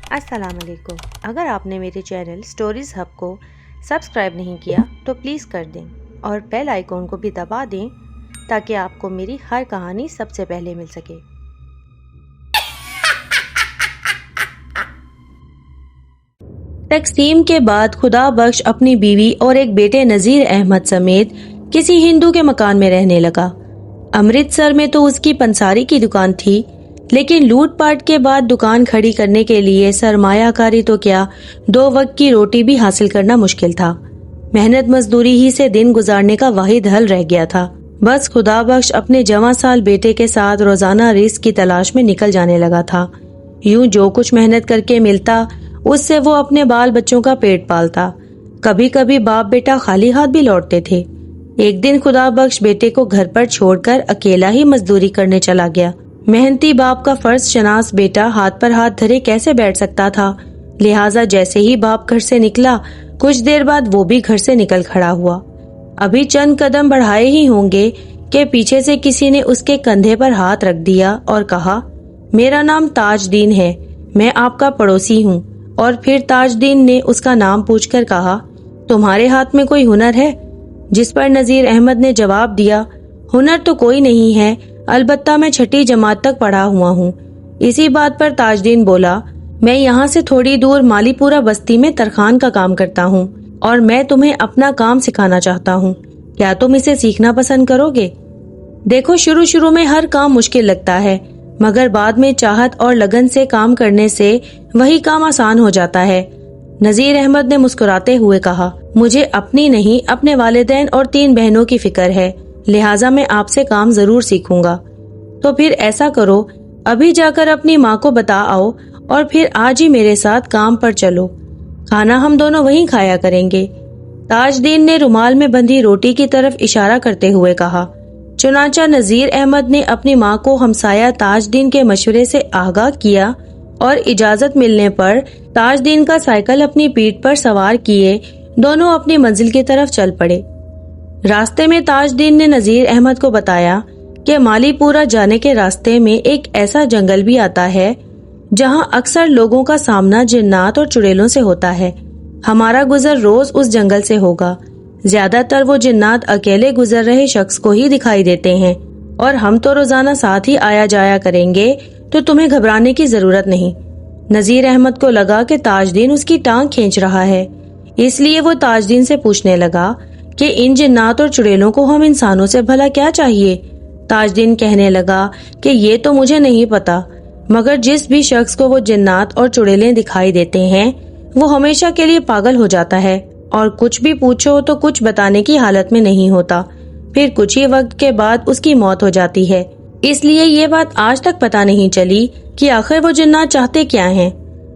السلام علیکم۔ اگر آپ نے میرے چینل سٹوریز ہب کو سبسکرائب نہیں کیا تو پلیز کر دیں اور بیل آئیکن کو بھی دبا دیں تاکہ آپ کو میری ہر کہانی سب سے پہلے مل سکے۔ تقسیم کے بعد خدا بخش اپنی بیوی اور ایک بیٹے نذیر احمد سمیت کسی ہندو کے مکان میں رہنے لگا۔ امرتسر میں تو اس کی پنساری کی دکان تھی، لیکن لوٹ پاٹ کے بعد دکان کھڑی کرنے کے لیے سرمایہ کاری تو کیا 2 وقت کی روٹی بھی حاصل کرنا مشکل تھا۔ محنت مزدوری ہی سے دن گزارنے کا واحد حل رہ گیا تھا۔ بس خدا بخش اپنے جوان سال بیٹے کے ساتھ روزانہ رزق کی تلاش میں نکل جانے لگا تھا۔ یوں جو کچھ محنت کر کے ملتا اس سے وہ اپنے بال بچوں کا پیٹ پالتا۔ کبھی کبھی باپ بیٹا خالی ہاتھ بھی لوٹتے تھے۔ ایک دن خدا بخش بیٹے کو گھر پر چھوڑ کر اکیلا ہی مزدوری کرنے چلا گیا۔ محنتی باپ کا فرض شناس بیٹا ہاتھ پر ہاتھ دھرے کیسے بیٹھ سکتا تھا، لہٰذا جیسے ہی باپ گھر سے نکلا کچھ دیر بعد وہ بھی گھر سے نکل کھڑا ہوا۔ ابھی چند قدم بڑھائے ہی ہوں گے کہ پیچھے سے کسی نے اس کے کندھے پر ہاتھ رکھ دیا اور کہا، میرا نام تاج دین ہے، میں آپ کا پڑوسی ہوں۔ اور پھر تاج دین نے اس کا نام پوچھ کر کہا، تمہارے ہاتھ میں کوئی ہنر ہے؟ جس پر نذیر احمد نے جواب دیا، ہنر تو کوئی نہیں ہے، البتہ میں 6ٹھی جماعت تک پڑھا ہوا ہوں۔ اسی بات پر تاج دین بولا، میں یہاں سے تھوڑی دور مالی پورہ بستی میں ترخان کا کام کرتا ہوں اور میں تمہیں اپنا کام سکھانا چاہتا ہوں، کیا تم اسے سیکھنا پسند کرو گے؟ دیکھو، شروع میں ہر کام مشکل لگتا ہے، مگر بعد میں چاہت اور لگن سے کام کرنے سے وہی کام آسان ہو جاتا ہے۔ نذیر احمد نے مسکراتے ہوئے کہا، مجھے اپنی نہیں اپنے والدین اور 3 بہنوں کی فکر ہے، لہٰذا میں آپ سے کام ضرور سیکھوں گا۔ تو پھر ایسا کرو، ابھی جا کر اپنی ماں کو بتا آؤ اور پھر آج ہی میرے ساتھ کام پر چلو، کھانا ہم دونوں وہیں کھایا کریں گے۔ تاج دین نے رومال میں بندھی روٹی کی طرف اشارہ کرتے ہوئے کہا۔ چنانچہ نذیر احمد نے اپنی ماں کو ہمسایہ تاج دین کے مشورے سے آگاہ کیا اور اجازت ملنے پر تاج دین کا سائیکل اپنی پیٹھ پر سوار کیے دونوں اپنی منزل کی طرف چل پڑے۔ راستے میں تاج دین نے نذیر احمد کو بتایا کہ مالی پورہ جانے کے راستے میں ایک ایسا جنگل بھی آتا ہے جہاں اکثر لوگوں کا سامنا جنات اور چڑیلوں سے ہوتا ہے۔ ہمارا گزر روز اس جنگل سے ہوگا۔ زیادہ تر وہ جنات اکیلے گزر رہے شخص کو ہی دکھائی دیتے ہیں اور ہم تو روزانہ ساتھ ہی آیا جایا کریں گے، تو تمہیں گھبرانے کی ضرورت نہیں۔ نذیر احمد کو لگا کہ تاج دین اس کی ٹانگ کھینچ رہا ہے، اس لیے وہ تاج دین سے پوچھنے لگا کہ ان جنات اور چڑیلوں کو ہم انسانوں سے بھلا کیا چاہیے؟ تاج دین کہنے لگا کہ یہ تو مجھے نہیں پتا، مگر جس بھی شخص کو وہ جنات اور چڑیلیں دکھائی دیتے ہیں وہ ہمیشہ کے لیے پاگل ہو جاتا ہے اور کچھ بھی پوچھو تو کچھ بتانے کی حالت میں نہیں ہوتا، پھر کچھ ہی وقت کے بعد اس کی موت ہو جاتی ہے۔ اس لیے یہ بات آج تک پتا نہیں چلی کہ آخر وہ جنات چاہتے کیا ہیں۔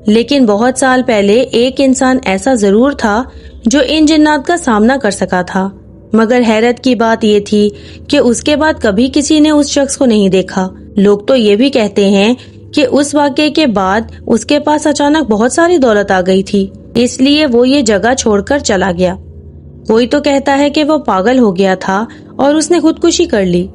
لیکن بہت سال پہلے ایک انسان ایسا ضرور تھا جو ان جنات کا سامنا کر سکا تھا، مگر حیرت کی بات یہ تھی کہ اس کے بعد کبھی کسی نے اس شخص کو نہیں دیکھا۔ لوگ تو یہ بھی کہتے ہیں کہ اس واقعے کے بعد اس کے پاس اچانک بہت ساری دولت آ گئی تھی، اس لیے وہ یہ جگہ چھوڑ کر چلا گیا۔ کوئی تو کہتا ہے کہ وہ پاگل ہو گیا تھا اور اس نے خودکشی کر لی،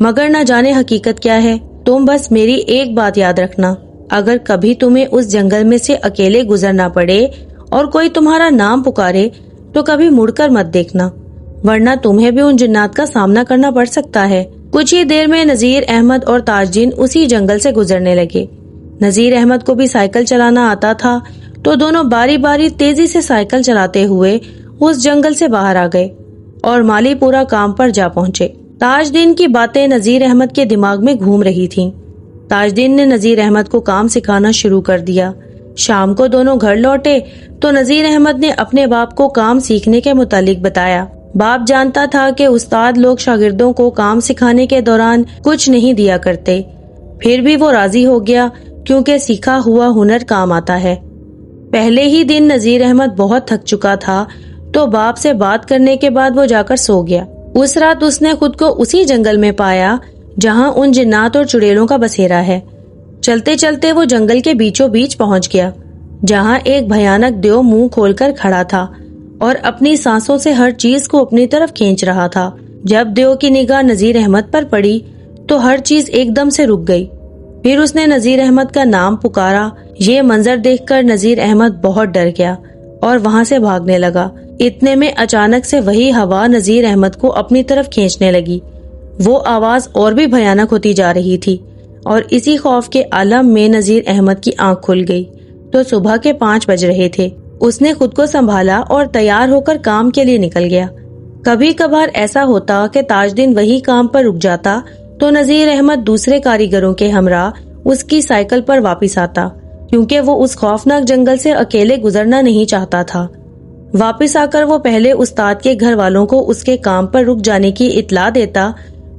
مگر نہ جانے حقیقت کیا ہے۔ تم بس میری ایک بات یاد رکھنا، اگر کبھی تمہیں اس جنگل میں سے اکیلے گزرنا پڑے اور کوئی تمہارا نام پکارے تو کبھی مڑ کر مت دیکھنا، ورنہ تمہیں بھی ان جنات کا سامنا کرنا پڑ سکتا ہے۔ کچھ ہی دیر میں نذیر احمد اور تاج دین اسی جنگل سے گزرنے لگے۔ نذیر احمد کو بھی سائیکل چلانا آتا تھا، تو دونوں باری باری تیزی سے سائیکل چلاتے ہوئے اس جنگل سے باہر آ گئے اور مالی پورہ کام پر جا پہنچے۔ تاج دین کی باتیں نذیر احمد کے دماغ میں گھوم رہی تھیں۔ تاج دین نے نذیر احمد کو کام سکھانا شروع کر دیا۔ شام کو دونوں گھر لوٹے تو نذیر احمد نے اپنے باپ کو کام سیکھنے کے متعلق بتایا۔ باپ جانتا تھا کہ استاد لوگ شاگردوں کو کام سکھانے کے دوران کچھ نہیں دیا کرتے، پھر بھی وہ راضی ہو گیا کیونکہ سیکھا ہوا ہنر کام آتا ہے۔ پہلے ہی دن نذیر احمد بہت تھک چکا تھا، تو باپ سے بات کرنے کے بعد وہ جا کر سو گیا۔ اس رات اس نے خود کو اسی جنگل میں پایا جہاں ان جنات اور چڑیلوں کا بسیرا ہے۔ چلتے چلتے وہ جنگل کے بیچوں بیچ پہنچ گیا، جہاں ایک بھیانک دیو منہ کھول کر کھڑا تھا اور اپنی سانسوں سے ہر چیز کو اپنی طرف کھینچ رہا تھا۔ جب دیو کی نگاہ نذیر احمد پر پڑی تو ہر چیز ایک دم سے رک گئی۔ پھر اس نے نذیر احمد کا نام پکارا یہ منظر دیکھ کر نذیر احمد بہت ڈر گیا اور وہاں سے بھاگنے لگا۔ اتنے میں اچانک سے وہی ہوا نذیر احمد کو اپنی طرف کھینچنے لگی۔ وہ آواز اور بھی بھیانک ہوتی جا رہی تھی اور اسی خوف کے عالم میں نذیر احمد کی آنکھ کھل گئی تو صبح کے 5 بج رہے تھے۔ اس نے خود کو سنبھالا اور تیار ہو کر کام کے لیے نکل گیا۔ کبھی کبھار ایسا ہوتا کہ تاج دین وہی کام پر رک جاتا تو نذیر احمد دوسرے کاریگروں کے ہمراہ اس کی سائیکل پر واپس آتا، کیونکہ وہ اس خوفناک جنگل سے اکیلے گزرنا نہیں چاہتا تھا۔ واپس آ کر وہ پہلے استاد کے گھر والوں کو اس کے کام پر رک جانے کی اطلاع دیتا،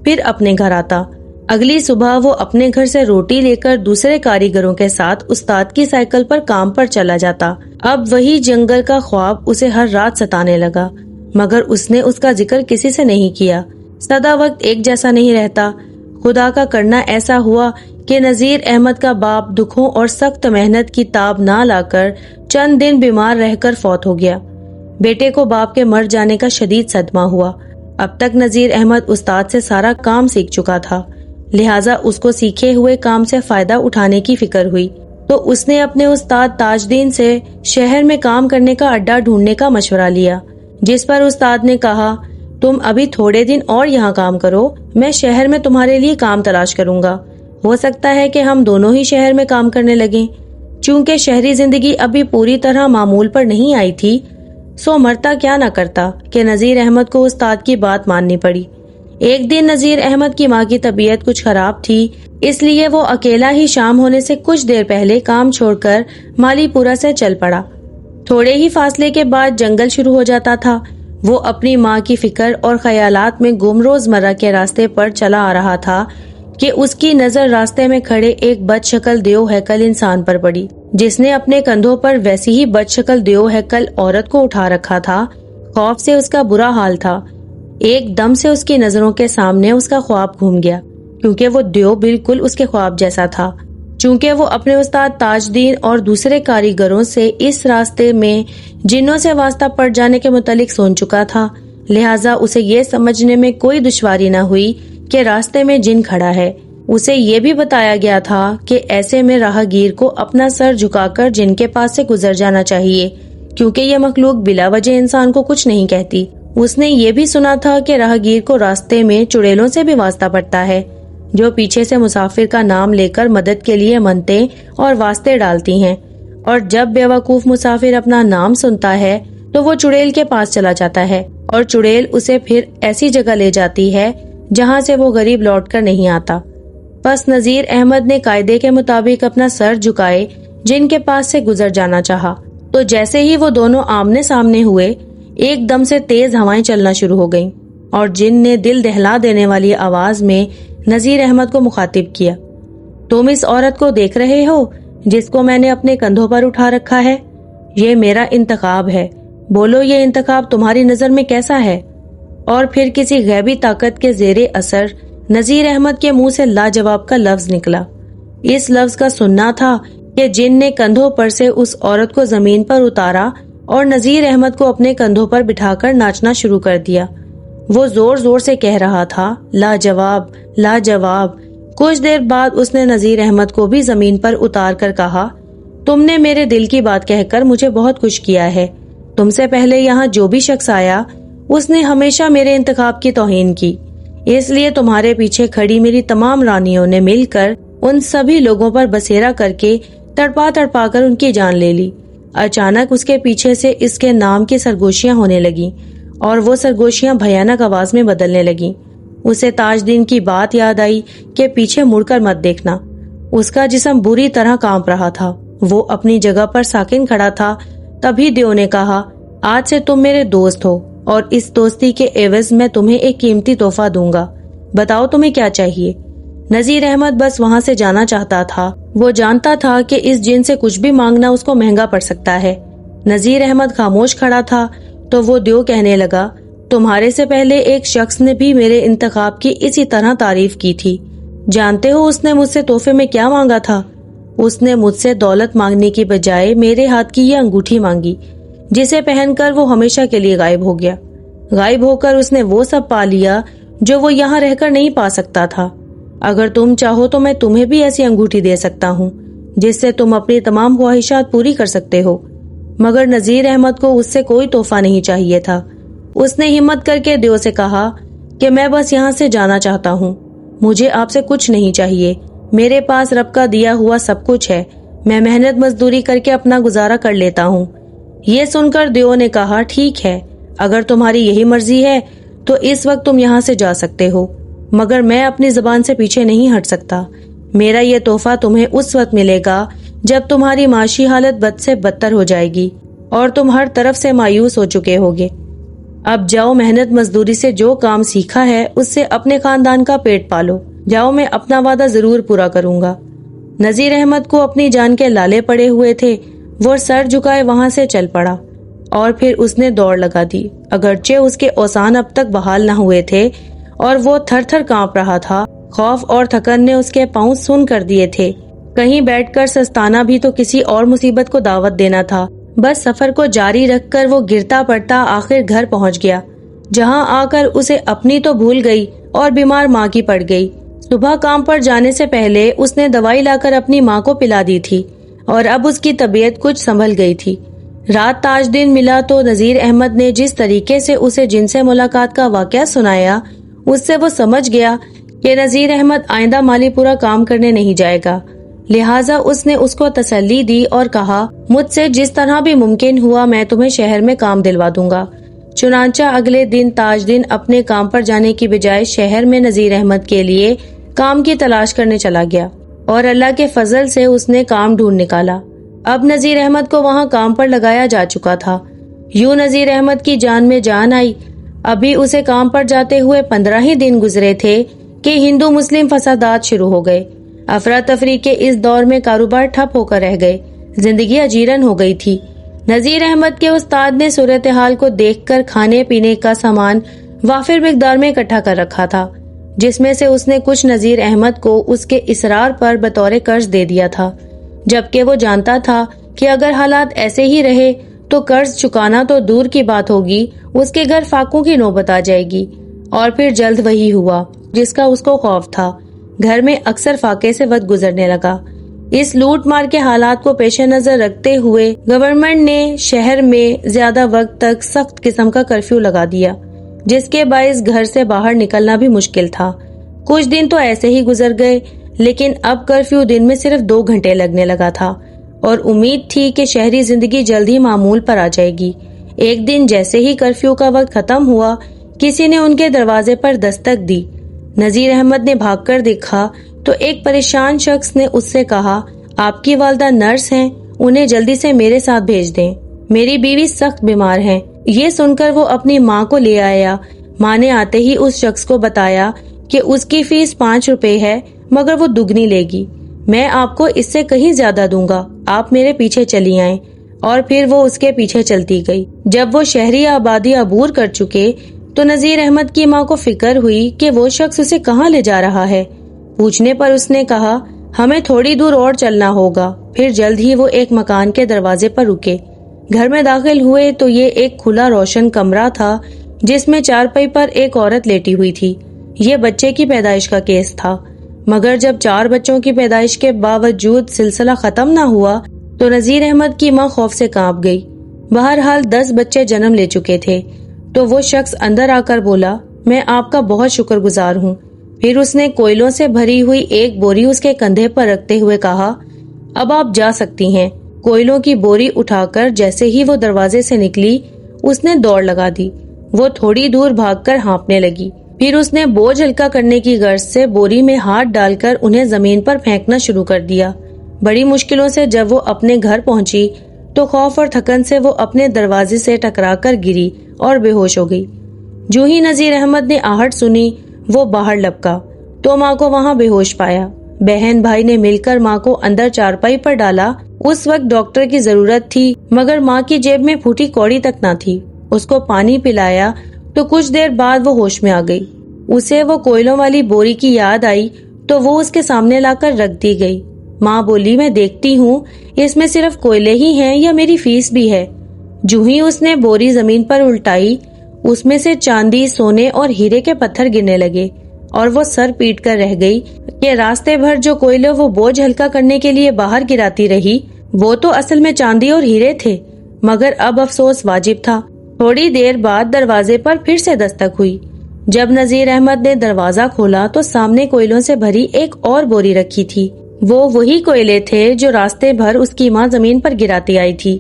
پھر اپنے گھر آتا۔ اگلی صبح وہ اپنے گھر سے روٹی لے کر دوسرے کاریگروں کے ساتھ استاد کی سائیکل پر کام پر چلا جاتا۔ اب وہی جنگل کا خواب اسے ہر رات ستانے لگا، مگر اس نے اس کا ذکر کسی سے نہیں کیا۔ سدا وقت ایک جیسا نہیں رہتا۔ خدا کا کرنا ایسا ہوا کہ نذیر احمد کا باپ دکھوں اور سخت محنت کی تاب نہ لا کر چند دن بیمار رہ کر فوت ہو گیا۔ بیٹے کو باپ کے مر جانے کا شدید صدمہ ہوا۔ اب تک نذیر احمد استاد سے سارا کام سیکھ چکا تھا، لہٰذا اس کو سیکھے ہوئے کام سے فائدہ اٹھانے کی فکر ہوئی تو اس نے اپنے استاد تاج دین سے شہر میں کام کرنے کا اڈا ڈھونڈنے کا مشورہ لیا، جس پر استاد نے کہا، تم ابھی تھوڑے دن اور یہاں کام کرو، میں شہر میں تمہارے لیے کام تلاش کروں گا۔ ہو سکتا ہے کہ ہم دونوں ہی شہر میں کام کرنے لگیں۔ چونکہ شہری زندگی ابھی پوری طرح معمول پر نہیں آئی تھی، سو مرتا کیا نہ کرتا کہ نذیر احمد کو استاد کی بات ماننی پڑی۔ ایک دن نذیر احمد کی ماں کی طبیعت کچھ خراب تھی، اس لیے وہ اکیلا ہی شام ہونے سے کچھ دیر پہلے کام چھوڑ کر مالی پورہ سے چل پڑا۔ تھوڑے ہی فاصلے کے بعد جنگل شروع ہو جاتا تھا۔ وہ اپنی ماں کی فکر اور خیالات میں گم روزمرہ کے راستے پر چلا آ رہا تھا کہ اس کی نظر راستے میں کھڑے ایک بد شکل دیو ہیکل انسان پر پڑی، جس نے اپنے کندھوں پر ویسی ہی بد شکل دیو ہیکل عورت کو اٹھا رکھا تھا۔ خوف سے اس کا برا حال تھا۔ ایک دم سے اس کی نظروں کے سامنے اس کا خواب گھوم گیا، کیونکہ وہ دیو بالکل اس کے خواب جیسا تھا۔ چونکہ وہ اپنے استاد تاج دین اور دوسرے کاریگروں سے اس راستے میں جنوں سے واسطہ پڑ جانے کے متعلق سن چکا تھا، لہٰذا اسے یہ سمجھنے میں کوئی دشواری نہ ہوئی کہ راستے میں جن کھڑا ہے۔ اسے یہ بھی بتایا گیا تھا کہ ایسے میں راہگیر کو اپنا سر جھکا کر جن کے پاس سے گزر جانا چاہیے، کیونکہ یہ مخلوق بلا وجہ انسان کو کچھ نہیں کہتی۔ اس نے یہ بھی سنا تھا کہ راہگیر کو راستے میں چڑیلوں سے بھی واسطہ پڑتا ہے، جو پیچھے سے مسافر کا نام لے کر مدد کے لیے منتیں اور واسطے ڈالتی ہیں، اور جب بیوقوف مسافر اپنا نام سنتا ہے تو وہ چڑیل کے پاس چلا جاتا ہے اور چڑیل اسے پھر ایسی جگہ لے جاتی ہے جہاں سے وہ غریب لوٹ کر نہیں آتا۔ بس نذیر احمد نے قاعدے کے مطابق اپنا سر جھکائے جن کے پاس سے گزر جانا چاہا، تو جیسے ہی وہ دونوں آمنے سامنے ہوئے، ایک دم سے تیز ہوائیں چلنا شروع ہو گئیں اور جن نے دل دہلا دینے والی آواز میں نذیر احمد کو مخاطب کیا، تم اس عورت کو دیکھ رہے ہو جس کو میں نے اپنے کندھوں پر اٹھا رکھا ہے؟ یہ میرا انتخاب ہے، بولو یہ انتخاب تمہاری نظر میں کیسا ہے؟ اور پھر کسی غیبی طاقت کے زیر اثر نذیر احمد کے منہ سے لاجواب کا لفظ نکلا۔ اس لفظ کا سننا تھا کہ جن نے کندھوں پر سے اس عورت کو زمین پر اتارا اور نذیر احمد کو اپنے کندھوں پر بٹھا کر ناچنا شروع کر دیا۔ وہ زور زور سے کہہ رہا تھا، لاجواب، لاجواب۔ کچھ دیر بعد اس نے نذیر احمد کو بھی زمین پر اتار کر کہا، تم نے میرے دل کی بات کہہ کر مجھے بہت خوش کیا ہے۔ تم سے پہلے یہاں جو بھی شخص آیا اس نے ہمیشہ میرے انتخاب کی توہین کی، اس لیے تمہارے پیچھے کھڑی میری تمام رانیوں نے مل کر ان سبھی لوگوں پر بسیرا کر کے تڑپا تڑپا کر ان کی جان لے لی۔ اچانک اس کے پیچھے سے اس کے نام کی سرگوشیاں ہونے لگیں اور وہ سرگوشیاں بھیانک آواز میں بدلنے لگیں۔ اسے تاج دین کی بات یاد آئی کہ پیچھے مڑ کر مت دیکھنا۔ اس کا جسم بری طرح کانپ رہا تھا۔ وہ اپنی جگہ پر ساکن کھڑا تھا۔ تبھی دیو نے کہا، آج سے تم میرے دوست ہو اور اس دوستی کے عوض میں تمہیں ایک قیمتی تحفہ دوں گا۔ بتاؤ تمہیں کیا چاہیے؟ نذیر احمد بس وہاں سے جانا چاہتا تھا۔ وہ جانتا تھا کہ اس جن سے کچھ بھی مانگنا اس کو مہنگا پڑ سکتا ہے۔ نذیر احمد خاموش کھڑا تھا تو وہ دیو کہنے لگا، تمہارے سے پہلے ایک شخص نے بھی میرے انتخاب کی اسی طرح تعریف کی تھی۔ جانتے ہو اس نے مجھ سے تحفے میں کیا مانگا تھا؟ اس نے مجھ سے دولت مانگنے کی بجائے میرے ہاتھ کی یہ انگوٹھی مانگی، جسے پہن کر وہ ہمیشہ کے لیے غائب ہو گیا۔ غائب ہو کر اس نے وہ سب پا لیا جو وہ یہاں رہ کر نہیں پا سکتا تھا۔ اگر تم چاہو تو میں تمہیں بھی ایسی انگوٹھی دے سکتا ہوں جس سے تم اپنی تمام خواہشات پوری کر سکتے ہو۔ مگر نذیر احمد کو اس سے کوئی تحفہ نہیں چاہیے تھا۔ اس نے ہمت کر کے دیو سے کہا کہ میں بس یہاں سے جانا چاہتا ہوں، مجھے آپ سے کچھ نہیں چاہیے، میرے پاس رب کا دیا ہوا سب کچھ ہے، میں محنت مزدوری کر کے اپنا گزارا کر لیتا ہوں۔ یہ سن کر دیو نے کہا ٹھیک ہے، اگر تمہاری یہی مرضی ہے تو اس وقت تم یہاں سے جا سکتے ہو، مگر میں اپنی زبان سے پیچھے نہیں ہٹ سکتا۔ میرا یہ تحفہ تمہیں اس وقت ملے گا جب تمہاری معاشی حالت بد سے بدتر ہو جائے گی اور تم ہر طرف سے مایوس ہو چکے ہوگے۔ اب جاؤ، محنت مزدوری سے جو کام سیکھا ہے اس سے اپنے خاندان کا پیٹ پالو۔ جاؤ، میں اپنا وعدہ ضرور پورا کروں گا۔ نذیر احمد کو اپنی جان کے لالے پڑے ہوئے تھے، وہ سر جھکائے وہاں سے چل پڑا اور پھر اس نے دوڑ لگا دی۔ اگرچہ اس کے اوزان اب تک بحال نہ ہوئے تھے اور وہ تھر تھر کانپ رہا تھا، خوف اور تھکن نے اس کے پاؤں سن کر دیے تھے۔ کہیں بیٹھ کر سستانا بھی تو کسی اور مصیبت کو دعوت دینا تھا۔ بس سفر کو جاری رکھ کر وہ گرتا پڑتا آخر گھر پہنچ گیا، جہاں آ کر اسے اپنی تو بھول گئی اور بیمار ماں کی پڑ گئی۔ صبح کام پر جانے سے پہلے اس نے دوائی لا کر اپنی ماں کو پلا دی تھی اور اب اس کی طبیعت کچھ سنبھل گئی تھی۔ رات تاج دن ملا تو نذیر احمد نے جس طریقے سے اسے جن سے ملاقات کا واقعہ سنایا، اس سے وہ سمجھ گیا کہ نذیر احمد آئندہ مالی پورا کام کرنے نہیں جائے گا۔ لہٰذا اس نے اس کو تسلی دی اور کہا مجھ سے جس طرح بھی ممکن ہوا میں تمہیں شہر میں کام دلوا دوں گا۔ چنانچہ اگلے دن تاج دن اپنے کام پر جانے کی بجائے شہر میں نذیر احمد کے لیے کام کی تلاش کرنے چلا گیا اور اللہ کے فضل سے اس نے کام ڈھونڈ نکالا۔ اب نذیر احمد کو وہاں کام پر لگایا جا چکا تھا۔ یوں نذیر احمد کی جان میں جان آئی۔ ابھی اسے کام پر جاتے ہوئے 15 ہی دن گزرے تھے کہ ہندو مسلم فسادات شروع ہو گئے۔ افراتفری کے اس دور میں کاروبار ٹھپ ہو کر رہ گئے، زندگی اجیرن ہو گئی تھی۔ نذیر احمد کے استاد نے صورتحال کو دیکھ کر کھانے پینے کا سامان وافر مقدار میں اکٹھا کر رکھا تھا، جس میں سے اس نے کچھ نذیر احمد کو اس کے اصرار پر بطور قرض دے دیا تھا، جبکہ وہ جانتا تھا کہ اگر حالات ایسے ہی رہے تو قرض چکانا تو دور کی بات ہوگی، اس کے گھر فاقوں کی نوبت آ جائے گی۔ اور پھر جلد وہی ہوا جس کا اس کو خوف تھا۔ گھر میں اکثر فاقے سے وقت گزرنے لگا۔ اس لوٹ مار کے حالات کو پیش نظر رکھتے ہوئے گورنمنٹ نے شہر میں زیادہ وقت تک سخت قسم کا کرفیو لگا دیا، جس کے باعث گھر سے باہر نکلنا بھی مشکل تھا۔ کچھ دن تو ایسے ہی گزر گئے، لیکن اب کرفیو دن میں صرف 2 گھنٹے لگنے لگا تھا اور امید تھی کہ شہری زندگی جلد ہی معمول پر آ جائے گی۔ ایک دن جیسے ہی کرفیو کا وقت ختم ہوا، کسی نے ان کے دروازے پر دستک دی۔ نذیر احمد نے بھاگ کر دیکھا تو ایک پریشان شخص نے اس سے کہا آپ کی والدہ نرس ہیں، انہیں جلدی سے میرے ساتھ بھیج دیں، میری بیوی سخت بیمار ہیں۔ یہ سن کر وہ اپنی ماں کو لے آیا۔ ماں نے آتے ہی اس شخص کو بتایا کہ اس کی فیس 5 روپے ہے، مگر وہ دگنی لے گی، میں آپ کو اس سے کہیں زیادہ دوں گا، آپ میرے پیچھے چلی آئیں۔ اور پھر وہ اس کے پیچھے چلتی گئی۔ جب وہ شہری آبادی عبور کر چکے تو نذیر احمد کی ماں کو فکر ہوئی کہ وہ شخص اسے کہاں لے جا رہا ہے۔ پوچھنے پر اس نے کہا ہمیں تھوڑی دور اور چلنا ہوگا۔ پھر جلد ہی وہ ایک مکان کے دروازے پر رکے۔ گھر میں داخل ہوئے تو یہ ایک کھلا روشن کمرہ تھا جس میں چارپائی پر ایک عورت لیٹی ہوئی تھی۔ یہ بچے کی پیدائش کا کیس تھا، مگر جب 4 بچوں کی پیدائش کے باوجود سلسلہ ختم نہ ہوا تو نذیر احمد کی ماں خوف سے کانپ گئی۔ بہرحال 10 بچے جنم لے چکے تھے تو وہ شخص اندر آ کر بولا میں آپ کا بہت شکر گزار ہوں۔ پھر اس نے کوئلوں سے بھری ہوئی ایک بوری اس کے کندھے پر رکھتے ہوئے کہا اب آپ جا سکتی ہیں۔ کوئلوں کی بوری اٹھا کر جیسے ہی وہ دروازے سے نکلی اس نے دوڑ لگا دی۔ وہ تھوڑی دور بھاگ کر ہانپنے لگی۔ پھر اس نے بوجھ ہلکا کرنے کی غرض سے بوری میں ہاتھ ڈال کر انہیں زمین پر پھینکنا شروع کر دیا۔ بڑی مشکلوں سے جب وہ اپنے گھر پہنچی تو خوف اور تھکن سے وہ اپنے دروازے سے ٹکرا کر گری اور بے ہوش ہو گئی۔ جو ہی نذیر احمد نے آہٹ سنی وہ باہر لپکا تو ماں کو وہاں بے ہوش پایا۔ بہن بھائی نے مل کر ماں کو اندر چارپائی پر ڈالا۔ اس وقت ڈاکٹر کی ضرورت تھی، مگر ماں کی جیب میں پھوٹی کوڑی تک نہ تھی۔ اس کو پانی پلایا تو کچھ دیر بعد وہ ہوش میں آ گئی۔ اسے وہ کوئلوں والی بوری کی یاد آئی تو وہ اس کے سامنے لا کر رکھ دی گئی۔ ماں بولی میں دیکھتی ہوں اس میں صرف کوئلے ہی ہیں یا میری فیس بھی ہے۔ جو ہی اس نے بوری زمین پر الٹائی اس میں سے چاندی، سونے اور ہیرے کے پتھر گرنے لگے اور وہ سر پیٹ کر رہ گئی کہ راستے بھر جو کوئلے وہ بوجھ ہلکا کرنے کے لیے باہر گراتی رہی وہ تو اصل میں چاندی اور ہیرے تھے، مگر اب افسوس واجب تھا۔ تھوڑی دیر بعد دروازے پر پھر سے دستک ہوئی۔ جب نذیر احمد نے دروازہ کھولا تو سامنے کوئلوں سے بھری ایک اور بوری رکھی تھی۔ وہ وہی کوئلے تھے جو راستے بھر اس کی ماں زمین پر گراتی آئی تھی۔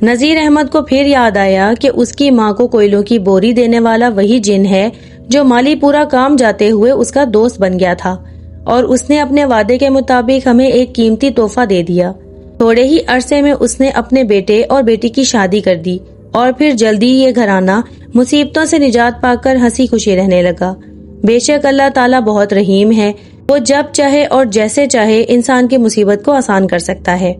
نذیر احمد کو پھر یاد آیا کہ اس کی ماں کو کوئلوں کی بوری دینے والا وہی جن ہے جو مالی پورا کام جاتے ہوئے اس کا دوست بن گیا تھا، اور اس نے اپنے وعدے کے مطابق ہمیں ایک قیمتی تحفہ دے دیا۔ تھوڑے ہی عرصے میں اس نے اپنے بیٹے اور بیٹی کی شادی کر دی، اور پھر جلدی یہ گھرانہ مصیبتوں سے نجات پا کر ہنسی خوشی رہنے لگا۔ بے شک اللہ تعالیٰ بہت رحیم ہے، وہ جب چاہے اور جیسے چاہے انسان کی مصیبت کو آسان کر سکتا ہے۔